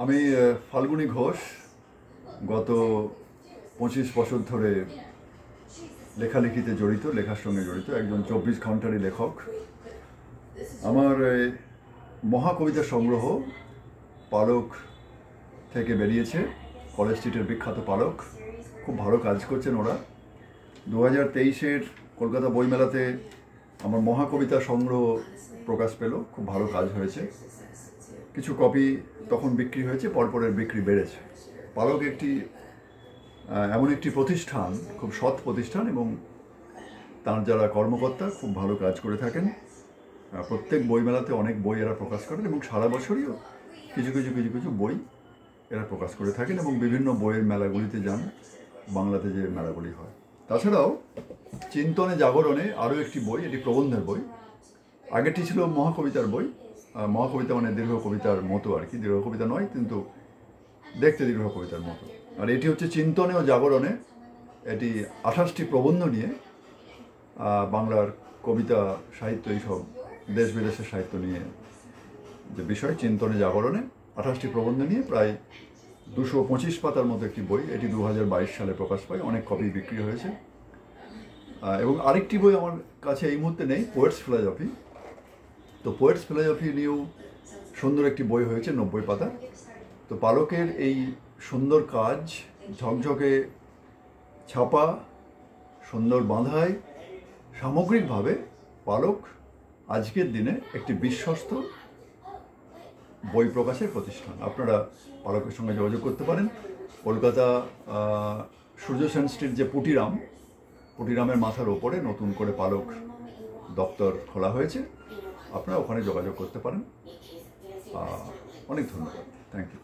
আমি ফাল্গুনী ঘোষ গত 25 বছর ধরে লেখালেখিতে জড়িত, লেখার সঙ্গে জড়িত একজন 24 ঘন্টারই লেখক। আমার মহাকবিতা সংগ্রহ পালক থেকে বেরিয়েছে, কলেজ স্ট্রিটের বিখ্যাত পালক। খুব ভালো কাজ করছেন ওরা। 2023-এর কলকাতা বইমেলাতে আমার মহাকবিতা সংগ্রহ প্রকাশ পেল, খুব ভালো কাজ হয়েছে। কিছু কপি তখন বিক্রি হয়েছে, পরপরের বিক্রি বেড়েছে। পালক এমন একটি প্রতিষ্ঠান, খুব সৎ প্রতিষ্ঠান, এবং তার যারা কর্মকর্তা খুব ভালো কাজ করে থাকেন। প্রত্যেক বইমেলাতে অনেক বই এরা প্রকাশ করেন এবং সারা বছরইও কিছু কিছু বই এরা প্রকাশ করে থাকেন এবং বিভিন্ন বইয়ের মেলাগুলিতে যান, বাংলাতে যে মেলাগুলি হয়। তাছাড়াও চিন্তনে জাগরণে আরও একটি বই, এটি প্রবন্ধের বই। আগেরটি ছিল মহাকবিতার বই। মহাকবিতা মানে দীর্ঘ কবিতার মতো আর কি, দীর্ঘ কবিতা নয় কিন্তু দেখতে দীর্ঘ কবিতার মতো। আর এটি হচ্ছে চিন্তনে ও জাগরণে। এটি 28টি প্রবন্ধ নিয়ে, বাংলার কবিতা সাহিত্য, এইসব দেশ বিদেশের সাহিত্য নিয়ে যে বিষয়, চিন্তনে জাগরণে 28টি প্রবন্ধ নিয়ে প্রায় 225 পাতার মতো একটি বই। এটি 2022 সালে প্রকাশ পায়, অনেক কপি বিক্রি হয়েছে। এবং আরেকটি বই আমার কাছে এই মুহূর্তে নেই, পোয়েটস ফিলসফি। তো পোয়েটস ফিলসফি নিয়েও সুন্দর একটি বই হয়েছে, 90 পাতা। তো পালকের এই সুন্দর কাজ, ঝকঝকে ছাপা, সুন্দর বাঁধায়, সামগ্রিকভাবে পালক আজকের দিনে একটি বিশ্বস্ত বই প্রকাশের প্রতিষ্ঠান। আপনারা পালকের সঙ্গে যোগাযোগ করতে পারেন। কলকাতা সূর্য সেন স্ট্রিট যে পুটিরামের মাথার ওপরে নতুন করে পালক দপ্তর খোলা হয়েছে, আপনারা ওখানে যোগাযোগ করতে পারেন। অনেক ধন্যবাদ, থ্যাংক ইউ।